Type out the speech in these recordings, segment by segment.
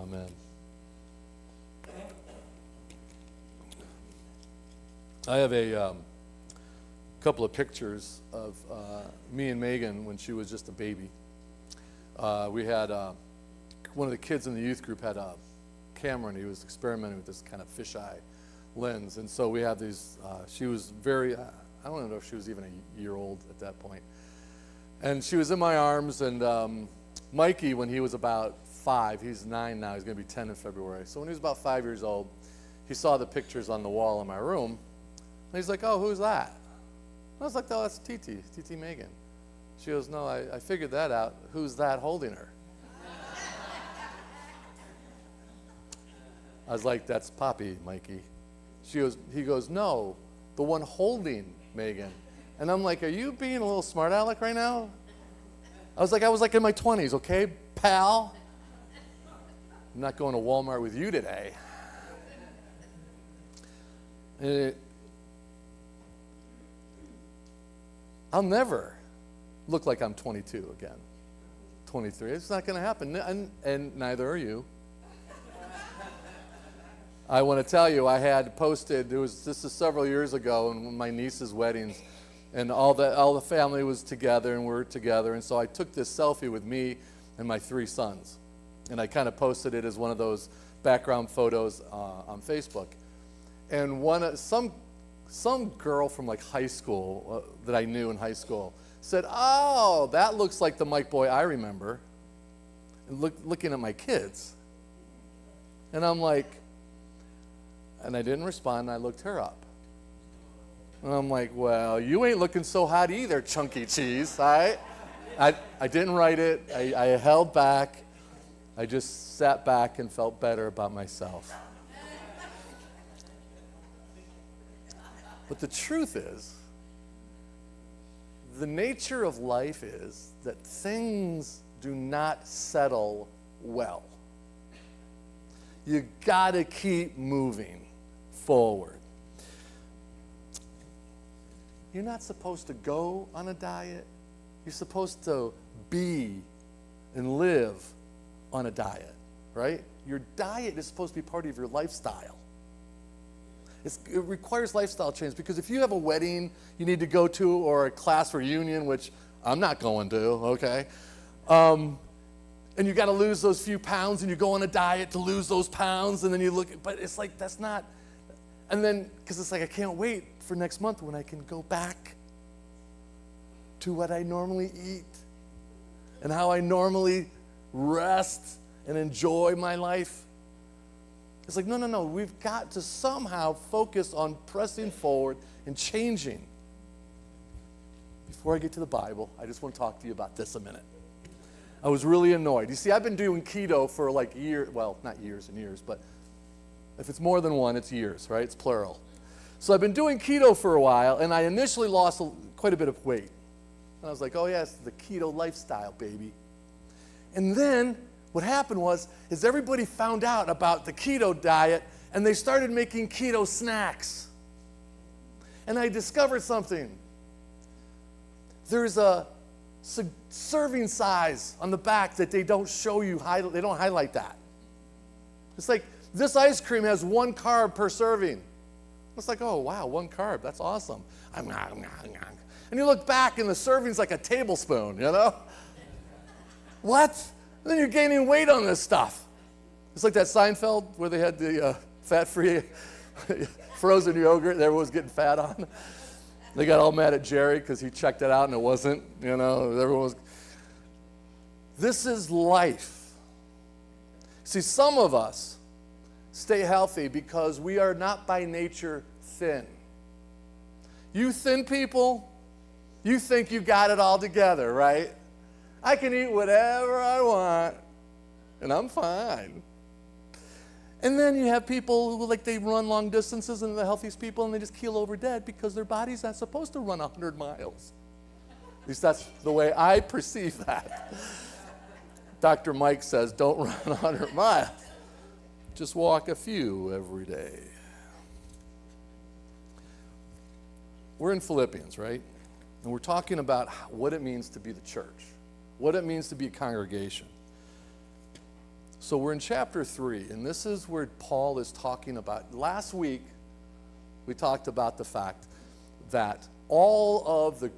Amen. I have a couple of pictures of me and Megan when she was just a baby. We had one of the kids in the youth group had a camera, and he was experimenting with this kind of fisheye lens. And so we have these, she was very, I don't even know if she was even a year old at that point. And she was in my arms, and Mikey, when he was about 5, he's 9 now, he's going to be 10 in February. So when he was about 5 years old, he saw the pictures on the wall in my room, and he's like, oh, who's that? I was like, oh, that's TT Megan. She goes, no, I figured that out. Who's that holding her? I was like, that's Poppy, Mikey. He goes, no, the one holding Megan. And I'm like, are you being a little smart aleck right now? I was like in my 20s, okay, pal? I'm not going to Walmart with you today. I'll never look like I'm 22 again, 23. It's not going to happen, and neither are you. I want to tell you, I had posted, this is several years ago, in my niece's weddings, and all the family was together, and we're together, and so I took this selfie with me and my 3 sons, and I kind of posted it as one of those background photos on Facebook. And some girl from like high school that I knew in high school said, oh, that looks like the Mike boy I remember, and looking at my kids. And I'm like, and I didn't respond, and I looked her up. And I'm like, well, you ain't looking so hot either, chunky cheese, all right? I didn't write it. I held back. I just sat back and felt better about myself. But the truth is, the nature of life is that things do not settle well. You gotta keep moving forward. You're not supposed to go on a diet. You're supposed to be and live on a diet, right? Your diet is supposed to be part of your lifestyle. It requires lifestyle change, because if you have a wedding you need to go to, or a class reunion, which I'm not going to, okay? And you got to lose those few pounds, and you go on a diet to lose those pounds, and then you look, but it's like, that's not, and then, because it's like, I can't wait for next month when I can go back to what I normally eat and how I normally rest and enjoy my life. It's like, no, we've got to somehow focus on pressing forward and changing. Before I get to the Bible, I just want to talk to you about this a minute. I was really annoyed. You see, I've been doing keto for like years, well, not years and years, but if it's more than one, it's years, right? It's plural. So I've been doing keto for a while, and I initially lost quite a bit of weight. And I was like, oh yes, the keto lifestyle, baby. And then what happened is everybody found out about the keto diet, and they started making keto snacks. And I discovered something. There's a serving size on the back that they don't show you, they don't highlight that. It's like, this ice cream has 1 carb per serving. It's like, oh wow, 1 carb, that's awesome. And you look back and the serving's like a tablespoon, you know? What? And then you're gaining weight on this stuff. It's like that Seinfeld where they had the fat-free frozen yogurt that everyone was getting fat on. They got all mad at Jerry because he checked it out and it wasn't, you know, everyone was. This is life. See, some of us stay healthy because we are not by nature thin. You thin people, you think you got it all together, right? I can eat whatever I want, and I'm fine. And then you have people who, like, they run long distances, and they're the healthiest people, and they just keel over dead because their body's not supposed to run 100 miles. At least that's the way I perceive that. Dr. Mike says, don't run 100 miles. Just walk a few every day. We're in Philippians, right? And we're talking about what it means to be the church, what it means to be a congregation. So we're in chapter 3, and this is where Paul is talking about. Last week, we talked about the fact that all of the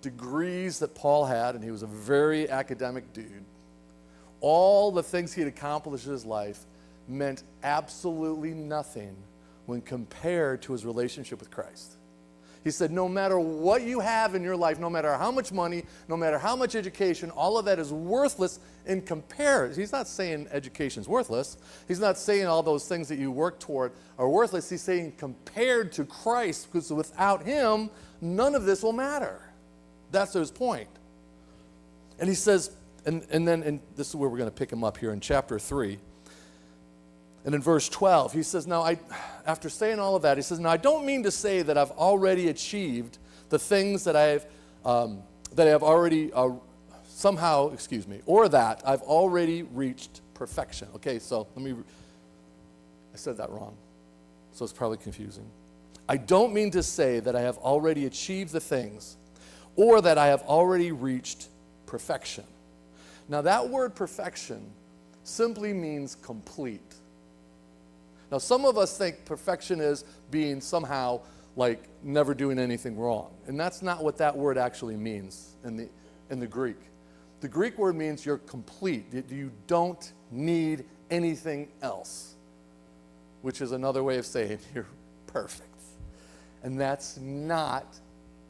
degrees that Paul had, and he was a very academic dude, all the things he had accomplished in his life meant absolutely nothing when compared to his relationship with Christ. He said, no matter what you have in your life, no matter how much money, no matter how much education, all of that is worthless in comparison. He's not saying education is worthless. He's not saying all those things that you work toward are worthless. He's saying compared to Christ, because without him, none of this will matter. That's his point. And he says, and this is where we're going to pick him up here in chapter 3. And in verse 12, he says, after saying all of that, he says, now I don't mean to say that I've already achieved the things that I have already or that I've already reached perfection. Okay, so I said that wrong, so it's probably confusing. I don't mean to say that I have already achieved the things or that I have already reached perfection. Now that word perfection simply means complete. Now, some of us think perfection is being somehow like never doing anything wrong. And that's not what that word actually means in the Greek. The Greek word means you're complete. You don't need anything else, which is another way of saying you're perfect. And that's not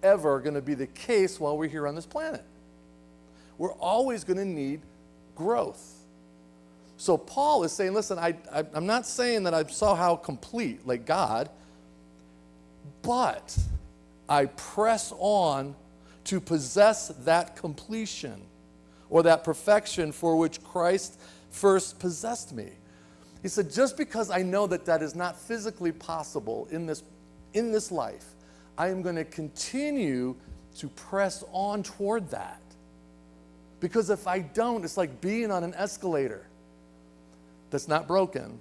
ever going to be the case while we're here on this planet. We're always going to need growth. So Paul is saying, listen, I'm not saying that I'm somehow complete like God, but I press on to possess that completion or that perfection for which Christ first possessed me. He said, just because I know that that is not physically possible in this life, I am going to continue to press on toward that. Because if I don't, it's like being on an escalator that's not broken.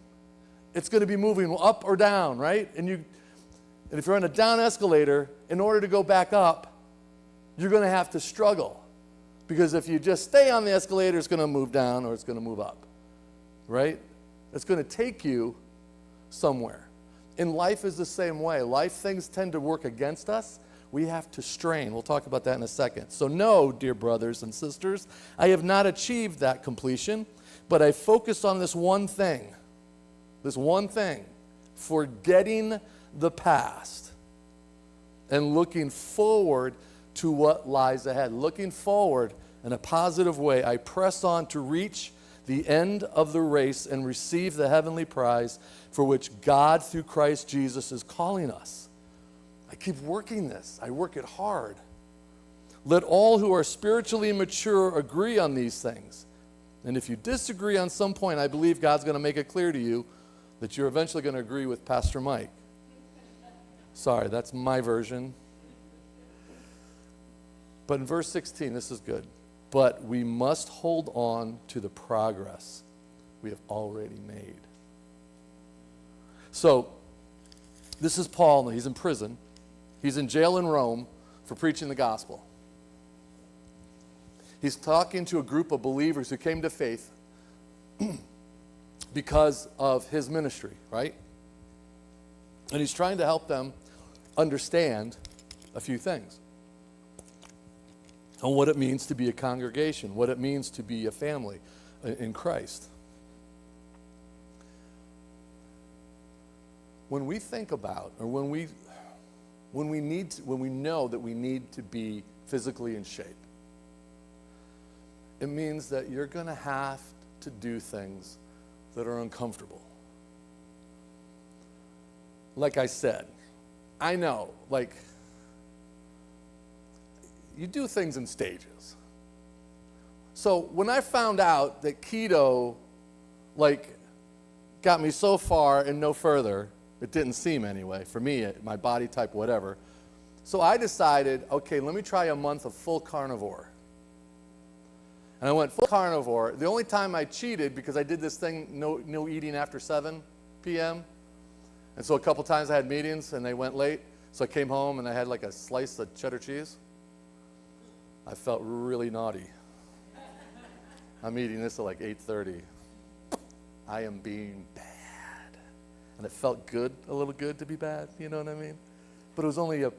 It's going to be moving up or down, right? And if you're on a down escalator, in order to go back up, you're going to have to struggle. Because if you just stay on the escalator, it's going to move down or it's going to move up, right? It's going to take you somewhere. And life is the same way. Things tend to work against us. We have to strain. We'll talk about that in a second. So no, dear brothers and sisters, I have not achieved that completion, but I focused on this one thing, forgetting the past and looking forward to what lies ahead. Looking forward in a positive way, I press on to reach the end of the race and receive the heavenly prize for which God, through Christ Jesus, is calling us. I keep working this. I work it hard. Let all who are spiritually mature agree on these things. And if you disagree on some point, I believe God's going to make it clear to you that you're eventually going to agree with Pastor Mike. Sorry, that's my version. But in verse 16, this is good. But we must hold on to the progress we have already made. So, this is Paul. He's in prison. He's in jail in Rome for preaching the gospel. He's talking to a group of believers who came to faith because of his ministry, right? And he's trying to help them understand a few things. On what it means to be a congregation, what it means to be a family in Christ. When we think about, or when we know that we need to be physically in shape, it means that you're going to have to do things that are uncomfortable. Like I said, I know, you do things in stages. So when I found out that keto, got me so far and no further, it didn't seem anyway, for me, my body type, whatever. So I decided, okay, let me try a month of full carnivore. And I went full carnivore. The only time I cheated, because I did this thing, no eating after 7 p.m., and so a couple times I had meetings and they went late, so I came home and I had a slice of cheddar cheese. I felt really naughty. I'm eating this at 8:30. I am being bad. And it felt good, a little good to be bad, you know what I mean? But it was only a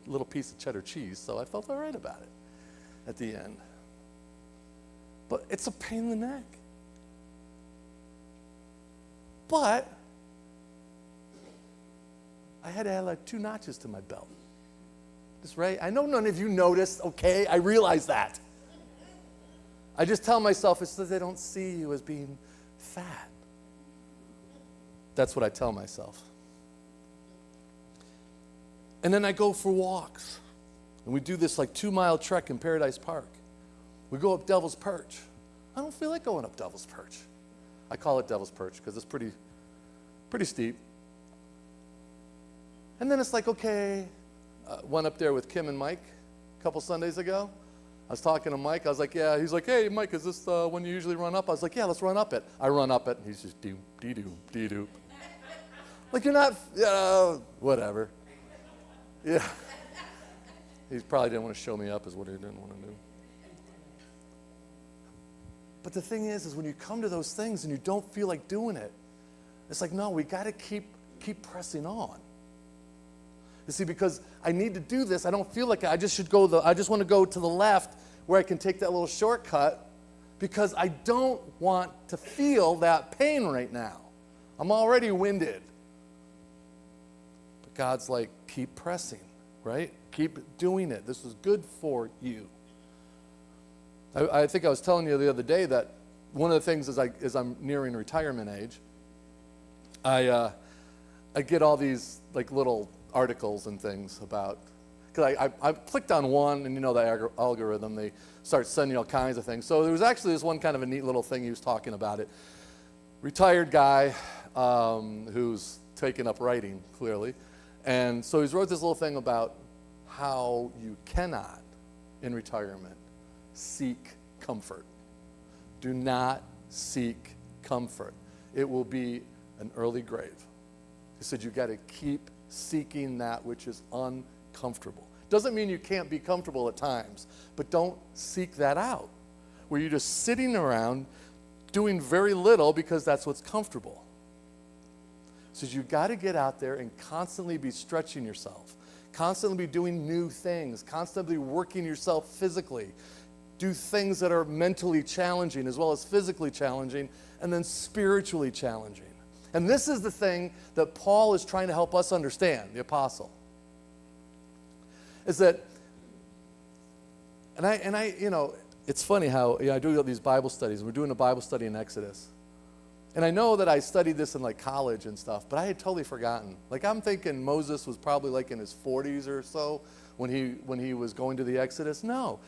little piece of cheddar cheese, so I felt all right about it at the end. But it's a pain in the neck. But I had to add like 2 notches to my belt. Just right? I know none of you noticed, okay? I realize that. I just tell myself it's so they don't see you as being fat. That's what I tell myself. And then I go for walks. And we do this like 2-mile trek in Paradise Park. We go up Devil's Perch. I don't feel like going up Devil's Perch. I call it Devil's Perch because it's pretty steep. And then it's like, okay, went up there with Kim and Mike a couple Sundays ago. I was talking to Mike. I was like, yeah. He's like, hey, Mike, is this when you usually run up? I was like, yeah, let's run up it. I run up it, and he's just dee doo, dee doo. Like you're not, whatever. Yeah. He probably didn't want to show me up is what he didn't want to do. But the thing is when you come to those things and you don't feel like doing it, it's like, no, we got to keep pressing on. You see, because I need to do this, I don't feel like I just want to go to the left where I can take that little shortcut because I don't want to feel that pain right now. I'm already winded. But God's like, keep pressing, right? Keep doing it. This is good for you. I think I was telling you the other day that one of the things as I'm nearing retirement age, I get all these like little articles and things about, because I clicked on one, and you know the algorithm, they start sending you all kinds of things. So there was actually this one kind of a neat little thing he was talking about it. Retired guy who's taken up writing, clearly. And so he's wrote this little thing about how you cannot, in retirement, seek comfort. Do not seek comfort. It will be an early grave. He said you got to keep seeking that which is uncomfortable. Doesn't mean you can't be comfortable at times, but don't seek that out, where you're just sitting around doing very little because that's what's comfortable. So you got to get out there and constantly be stretching yourself, constantly be doing new things, constantly working yourself physically. Do things that are mentally challenging as well as physically challenging, and then spiritually challenging. And this is the thing that Paul is trying to help us understand, the apostle. Is that, and I you know, it's funny how I do all these Bible studies. We're doing a Bible study in Exodus. And I know that I studied this in like college and stuff, but I had totally forgotten. Like I'm thinking Moses was probably like in his 40s or so when he was going to the Exodus. No.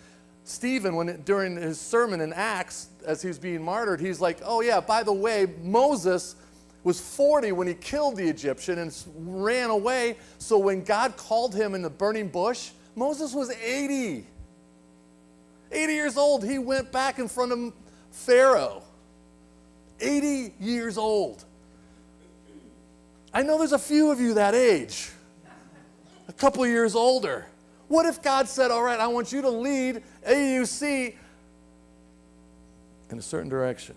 Stephen, during his sermon in Acts, as he was being martyred, he's like, oh yeah, by the way, Moses was 40 when he killed the Egyptian and ran away. So when God called him in the burning bush, Moses was 80. 80 years old. He went back in front of Pharaoh. 80 years old. I know there's a few of you that age. A couple of years older. What if God said, all right, I want you to lead AUC in a certain direction?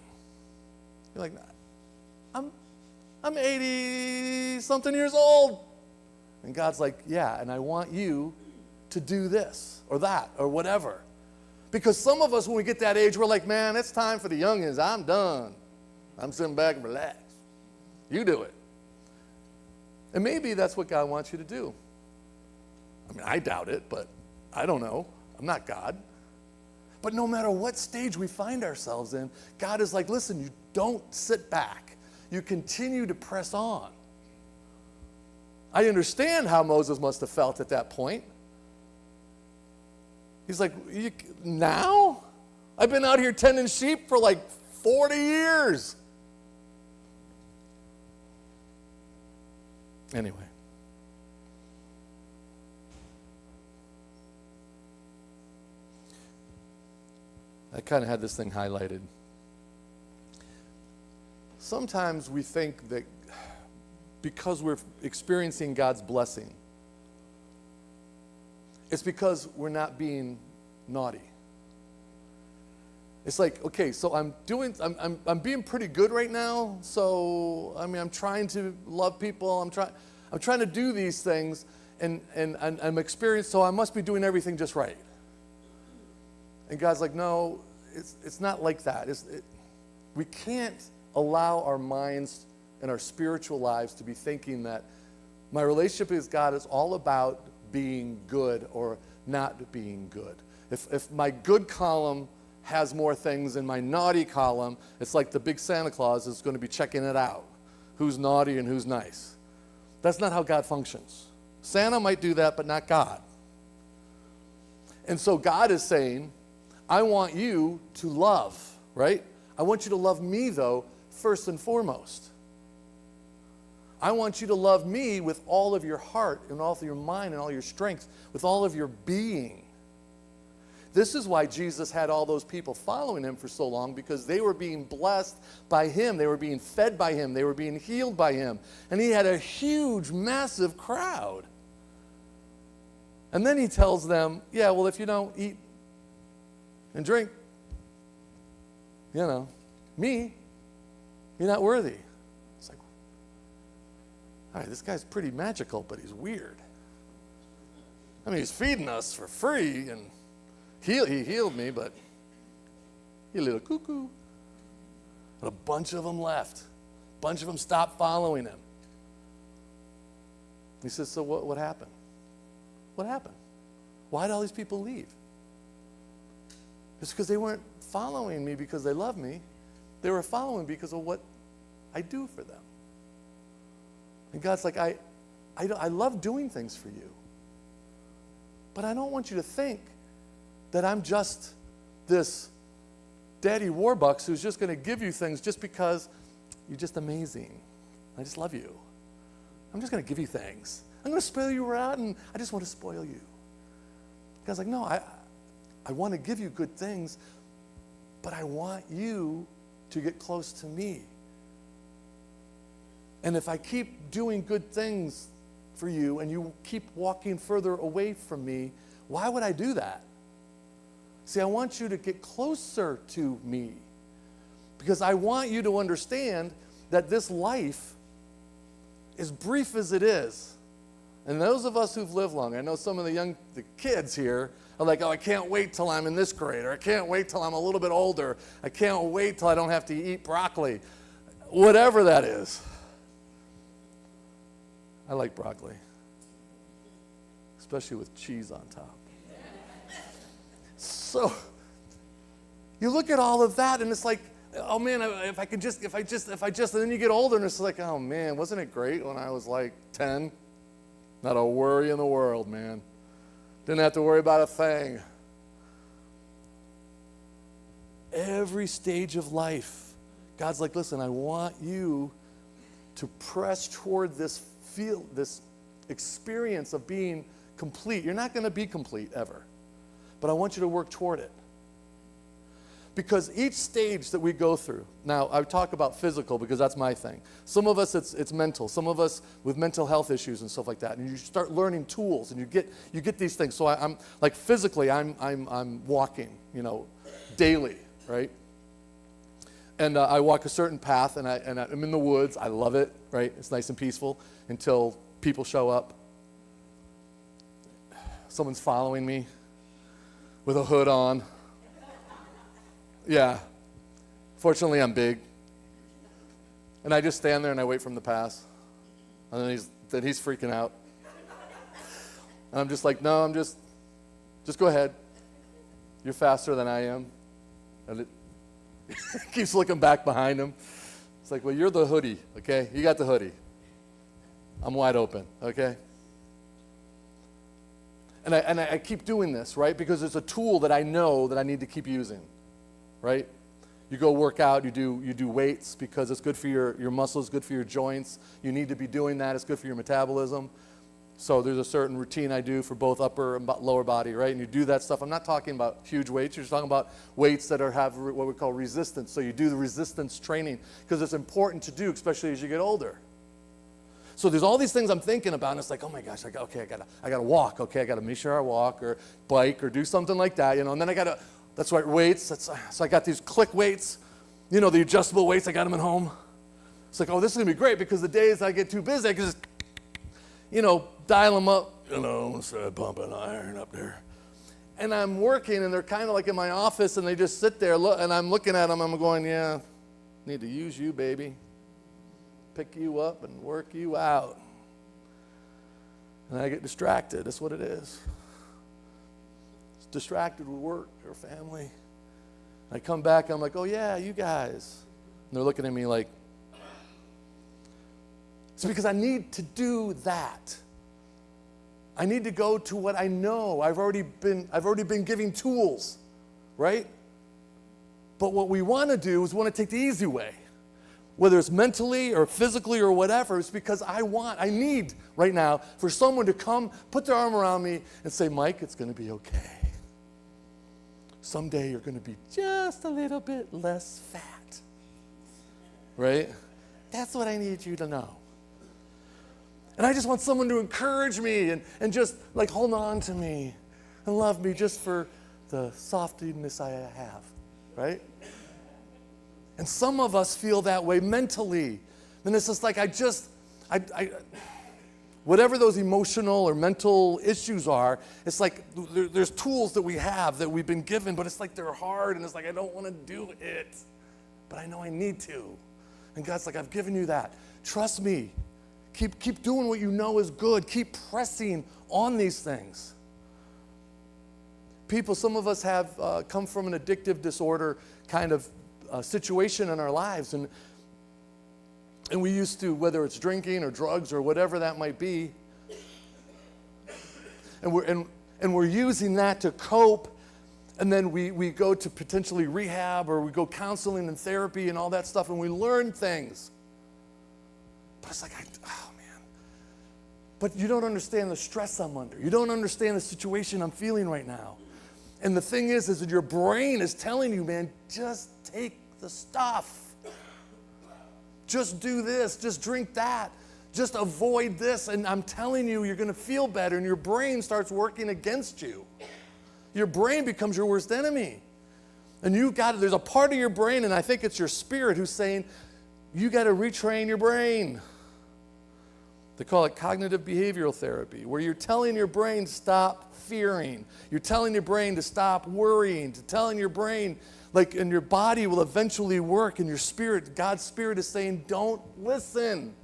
You're like, I'm 80-something years old. And God's like, yeah, and I want you to do this or that or whatever. Because some of us, when we get that age, we're like, man, it's time for the youngins. I'm done. I'm sitting back and relax. You do it. And maybe that's what God wants you to do. I mean, I doubt it, but I don't know. I'm not God. But no matter what stage we find ourselves in, God is like, listen, you don't sit back. You continue to press on. I understand how Moses must have felt at that point. He's like, now? I've been out here tending sheep for like 40 years. Anyway. I kind of had this thing highlighted. Sometimes we think that because we're experiencing God's blessing, it's because we're not being naughty. It's like, okay, so I'm being pretty good right now. So I mean, I'm trying to love people. I'm trying to do these things, and I'm experienced. So I must be doing everything just right. And God's like, no, it's not like that. We can't allow our minds and our spiritual lives to be thinking that my relationship with God is all about being good or not being good. If my good column has more things than my naughty column, it's like the big Santa Claus is going to be checking it out. Who's naughty and who's nice. That's not how God functions. Santa might do that, but not God. And so God is saying, I want you to love, right? I want you to love me, though, first and foremost. I want you to love me with all of your heart and all of your mind and all your strength, with all of your being. This is why Jesus had all those people following him for so long, because they were being blessed by him. They were being fed by him. They were being healed by him. And he had a huge, massive crowd. And then he tells them, yeah, well, if you don't eat and drink, me, you're not worthy. It's like, all right, this guy's pretty magical, but he's weird. I mean, he's feeding us for free, and he healed me, but he a little cuckoo. And a bunch of them left. A bunch of them stopped following him. He says, so what happened? What happened? Why did all these people leave? It's because they weren't following me because they love me. They were following because of what I do for them. And God's like, I love doing things for you. But I don't want you to think that I'm just this Daddy Warbucks who's just going to give you things just because you're just amazing. I just love you. I'm just going to give you things. I'm going to spoil you rotten. I just want to spoil you. God's like, no, I want to give you good things, but I want you to get close to me. And if I keep doing good things for you and you keep walking further away from me, why would I do that? See, I want you to get closer to me, because I want you to understand that this life, as brief as it is, and those of us who've lived long, I know some of the kids here are like, oh, I can't wait till I'm in this grade, or I can't wait till I'm a little bit older. I can't wait till I don't have to eat broccoli. Whatever that is. I like broccoli, especially with cheese on top. So you look at all of that, and it's like, oh man, if I just, and then you get older, and it's like, oh man, wasn't it great when I was like 10? Not a worry in the world, man. Didn't have to worry about a thing. Every stage of life, God's like, listen, I want you to press toward this experience of being complete. You're not going to be complete ever, but I want you to work toward it. Because each stage that we go through, now I talk about physical because that's my thing. Some of us it's mental. Some of us with mental health issues and stuff like that. And you start learning tools, and you get these things. So I'm like physically, I'm walking, daily, right? And I walk a certain path, and I'm in the woods. I love it, right? It's nice and peaceful until people show up. Someone's following me with a hood on. Yeah. Fortunately, I'm big. And I just stand there and I wait for him to pass. And then he's freaking out. And I'm just like, no, just go ahead. You're faster than I am. And it keeps looking back behind him. It's like, well, you're the hoodie, okay? You got the hoodie. I'm wide open, okay? And I keep doing this, right? Because it's a tool that I know that I need to keep using. Right? You go work out, you do weights because it's good for your muscles, good for your joints. You need to be doing that. It's good for your metabolism. So there's a certain routine I do for both upper and lower body, right? And you do that stuff. I'm not talking about huge weights. You're just talking about weights that have what we call resistance. So you do the resistance training because it's important to do, especially as you get older. So there's all these things I'm thinking about, and it's like, oh my gosh, I gotta walk. Okay, I gotta make sure I walk or bike or do something like that, and then I gotta That's right, weights. So I got these click weights, the adjustable weights. I got them at home. It's like, oh, this is going to be great because the days I get too busy, I can just, dial them up, start pumping iron up there. And I'm working, and they're kind of like in my office, and they just sit there, and I'm looking at them, I'm going, yeah, need to use you, baby. Pick you up and work you out. And I get distracted. That's what it is. It's distracted with work or family. I come back, I'm like, oh, yeah, you guys. And they're looking at me like, it's because I need to do that. I need to go to what I know. I've already been giving tools, right? But what we want to do is we want to take the easy way. Whether it's mentally or physically or whatever, it's because I need right now for someone to come, put their arm around me and say, Mike, it's going to be okay. Someday you're going to be just a little bit less fat, right? That's what I need you to know. And I just want someone to encourage me and just like hold on to me and love me just for the softiness I have, right? And some of us feel that way mentally. And it's just like whatever those emotional or mental issues are, it's like there's tools that we have that we've been given, but it's like they're hard and it's like I don't want to do it, but I know I need to. And God's like, I've given you that. Trust me. Keep doing what you know is good. Keep pressing on these things. Some of us have come from an addictive disorder kind of situation in our lives. And we used to, whether it's drinking or drugs or whatever that might be, and we're using that to cope. And then we go to potentially rehab or we go counseling and therapy and all that stuff, and we learn things. But it's like, oh man. But you don't understand the stress I'm under. You don't understand the situation I'm feeling right now. And the thing is that your brain is telling you, man, just take the stuff. Just do this. Just drink that. Just avoid this. And I'm telling you, you're going to feel better. And your brain starts working against you. Your brain becomes your worst enemy. And there's a part of your brain, and I think it's your spirit, who's saying, you got to retrain your brain. They call it cognitive behavioral therapy, where you're telling your brain to stop fearing. You're telling your brain to stop worrying, telling your brain, and your body will eventually work, and your spirit, God's spirit is saying, don't listen.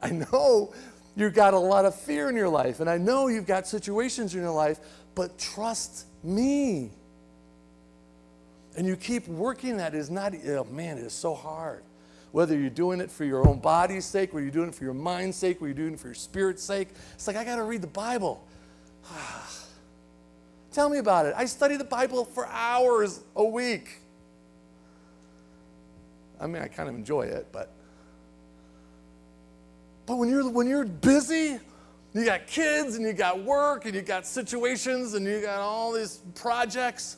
I know you've got a lot of fear in your life, and I know you've got situations in your life, but trust me. And you keep working that. It is not, oh man, it is so hard. Whether you're doing it for your own body's sake, whether you're doing it for your mind's sake, whether you're doing it for your spirit's sake. It's like, I got to read the Bible. Tell me about it. I study the Bible for hours a week. I mean, I kind of enjoy it, but when you're busy, you got kids and you got work and you got situations and you got all these projects.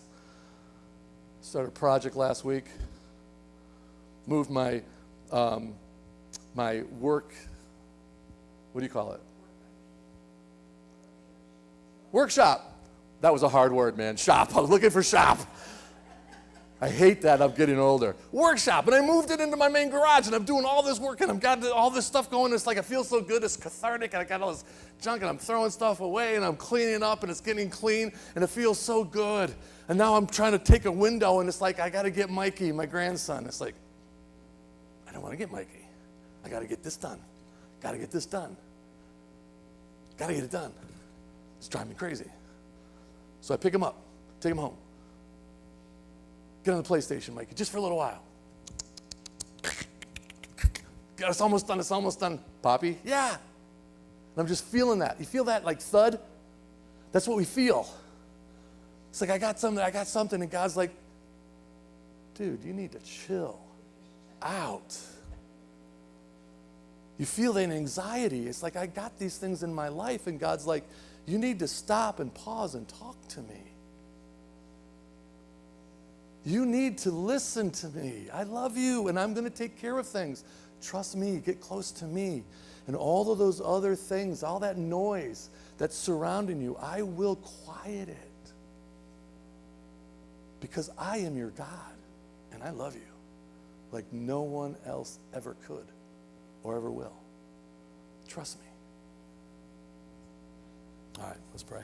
Started a project last week. Moved my work, what do you call it? Workshop. That was a hard word, man. Shop. I was looking for shop. I hate that. I'm getting older. Workshop. And I moved it into my main garage, and I'm doing all this work, and I've got all this stuff going. It's like I feel so good. It's cathartic, and I got all this junk, and I'm throwing stuff away, and I'm cleaning it up, and it's getting clean, and it feels so good. And now I'm trying to take a window, and it's like I got to get Mikey, my grandson. It's like, I don't want to get Mikey. I got to get this done. Got to get this done. Got to get it done. It's driving me crazy. So I pick him up, take him home. Get on the PlayStation, Mikey, just for a little while. It's almost done, it's almost done. Poppy, yeah. And I'm just feeling that. You feel that like thud? That's what we feel. It's like I got something, and God's like, dude, you need to chill out. You feel that anxiety. It's like I got these things in my life, and God's like, you need to stop and pause and talk to me. You need to listen to me. I love you, and I'm going to take care of things. Trust me, get close to me. And all of those other things, all that noise that's surrounding you, I will quiet it. because I am your God, and I love you like no one else ever could or ever will. Trust me. All right, let's pray.